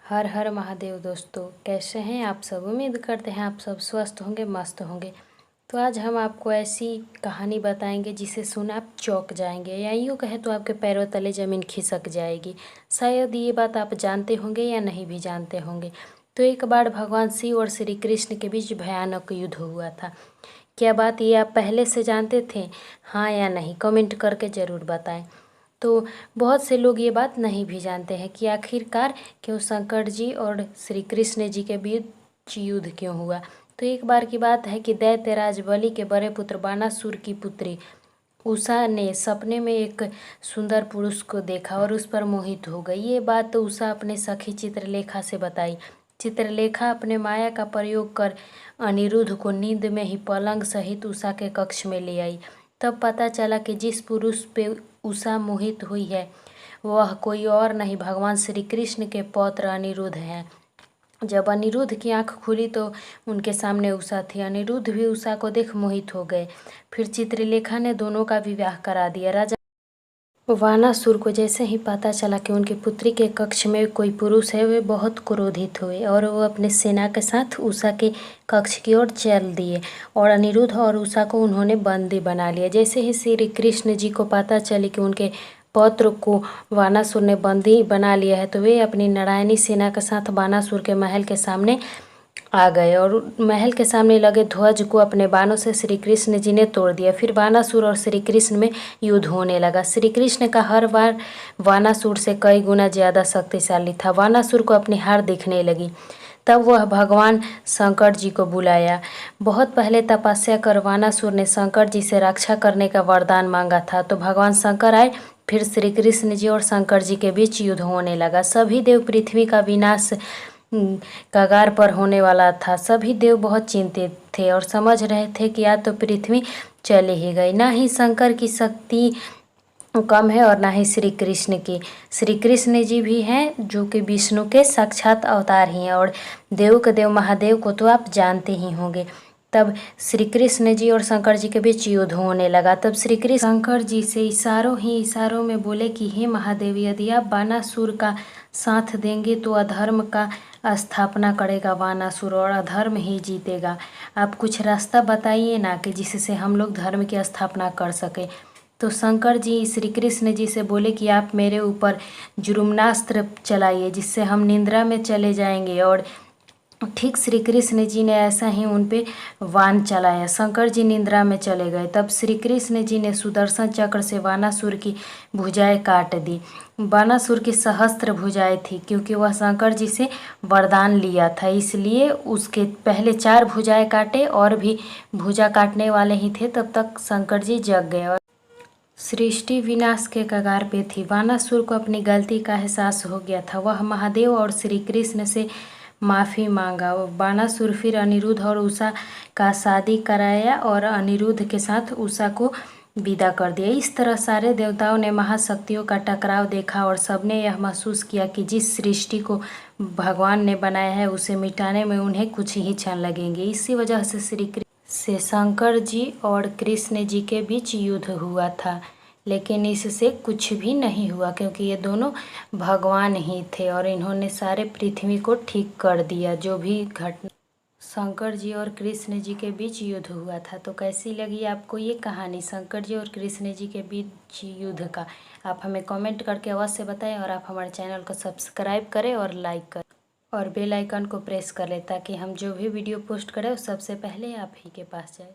हर हर महादेव दोस्तों, कैसे हैं आप सब। उम्मीद करते हैं आप सब स्वस्थ होंगे, मस्त होंगे। तो आज हम आपको ऐसी कहानी बताएंगे जिसे सुन आप चौंक जाएंगे, या यूँ कहे तो आपके पैरों तले ज़मीन खिसक जाएगी। शायद ये बात आप जानते होंगे या नहीं भी जानते होंगे। तो एक बार भगवान शिव और श्री कृष्ण के बीच भयानक युद्ध हुआ था। क्या बात ये आप पहले से जानते थे? हाँ या नहीं, कमेंट करके ज़रूर बताएं। तो बहुत से लोग ये बात नहीं भी जानते हैं कि आखिरकार क्यों शंकर जी और श्री कृष्ण जी के बीच युद्ध क्यों हुआ। तो एक बार की बात है कि दैत्यराज बलि के बड़े पुत्र बानासुर की पुत्री उषा ने सपने में एक सुंदर पुरुष को देखा और उस पर मोहित हो गई। ये बात तो उषा अपने सखी चित्रलेखा से बताई। चित्रलेखा अपने माया का प्रयोग कर अनिरुद्ध को नींद में ही पलंग सहित उषा के कक्ष में ले आई। तब पता चला कि जिस पुरुष पे उषा मोहित हुई है वह कोई और नहीं, भगवान श्री कृष्ण के पौत्र अनिरुद्ध हैं। जब अनिरुद्ध की आंख खुली तो उनके सामने उषा थी। अनिरुद्ध भी उषा को देख मोहित हो गए। फिर चित्रलेखा ने दोनों का विवाह करा दिया। राजा वानासुर को जैसे ही पता चला कि उनकी पुत्री के कक्ष में कोई पुरुष है, वे बहुत क्रोधित हुए और वो अपने सेना के साथ उषा के कक्ष की ओर चल दिए और अनिरुद्ध और उषा को उन्होंने बंदी बना लिया। जैसे ही श्री कृष्ण जी को पता चली कि उनके पौत्र को वानासुर ने बंदी बना लिया है, तो वे अपनी नारायणी सेना के साथ वानासुर के महल के सामने आ गए और महल के सामने लगे ध्वज को अपने बाणों से श्री कृष्ण जी ने तोड़ दिया। फिर वानासुर और श्री कृष्ण में युद्ध होने लगा। श्री कृष्ण का हर बार वानासुर से कई गुना ज़्यादा शक्तिशाली था। वानासुर को अपनी हार दिखने लगी। तब वह भगवान शंकर जी को बुलाया। बहुत पहले तपस्या कर वानासुर ने शंकर जी से रक्षा करने का वरदान मांगा था, तो भगवान शंकर आए। फिर श्री कृष्ण जी और शंकर जी के बीच युद्ध होने लगा। सभी देव पृथ्वी का विनाश कगार पर होने वाला था। सभी देव बहुत चिंतित थे और समझ रहे थे कि या तो पृथ्वी चले ही गई। ना ही शंकर की शक्ति कम है और ना ही श्री कृष्ण की। श्री कृष्ण जी भी हैं जो कि विष्णु के साक्षात अवतार ही हैं, और देव के देव महादेव को तो आप जानते ही होंगे। तब श्री कृष्ण जी और शंकर जी के बीच युद्ध होने लगा। तब श्री कृष्ण शंकर जी से इशारों में बोले कि हे महादेव, यदि आप बानासुर का साथ देंगे तो अधर्म का स्थापना करेगा वानासुर और अधर्म ही जीतेगा। आप कुछ रास्ता बताइए ना कि जिससे हम लोग धर्म की स्थापना कर सके। तो शंकर जी श्री कृष्ण जी से बोले कि आप मेरे ऊपर जुर्मनास्त्र चलाइए जिससे हम निंद्रा में चले जाएंगे। और ठीक श्री कृष्ण जी ने ऐसा ही उन पे वान चलाया। शंकर जी निंद्रा में चले गए। तब श्री कृष्ण जी ने सुदर्शन चक्र से वानासुर की भुजाएं काट दी। वानासुर की सहस्त्र भुजाएं थी, क्योंकि वह शंकर जी से वरदान लिया था, इसलिए उसके पहले 4 भुजाएं काटे और भी भुजा काटने वाले ही थे। तब तक शंकर जी जग गए और सृष्टि विनाश के कगार पे थी। वानासुर को अपनी गलती का एहसास हो गया था। वह महादेव और श्री कृष्ण से माफ़ी मांगा। बानासुर फिर अनिरुद्ध और उषा का शादी कराया और अनिरुद्ध के साथ उषा को विदा कर दिया। इस तरह सारे देवताओं ने महाशक्तियों का टकराव देखा और सबने यह महसूस किया कि जिस सृष्टि को भगवान ने बनाया है उसे मिटाने में उन्हें कुछ ही क्षण लगेंगे। इसी वजह से शंकर जी और कृष्ण जी के बीच युद्ध हुआ था। लेकिन इससे कुछ भी नहीं हुआ, क्योंकि ये दोनों भगवान ही थे और इन्होंने सारे पृथ्वी को ठीक कर दिया। जो भी घटना शंकर जी और कृष्ण जी के बीच युद्ध हुआ था। तो कैसी लगी आपको ये कहानी शंकर जी और कृष्ण जी के बीच युद्ध का? आप हमें कमेंट करके अवश्य बताएं और आप हमारे चैनल को सब्सक्राइब करें और लाइक करें और बेल आइकन को प्रेस कर लें, ताकि हम जो भी वीडियो पोस्ट करें वो सबसे पहले आप ही के पास जाए।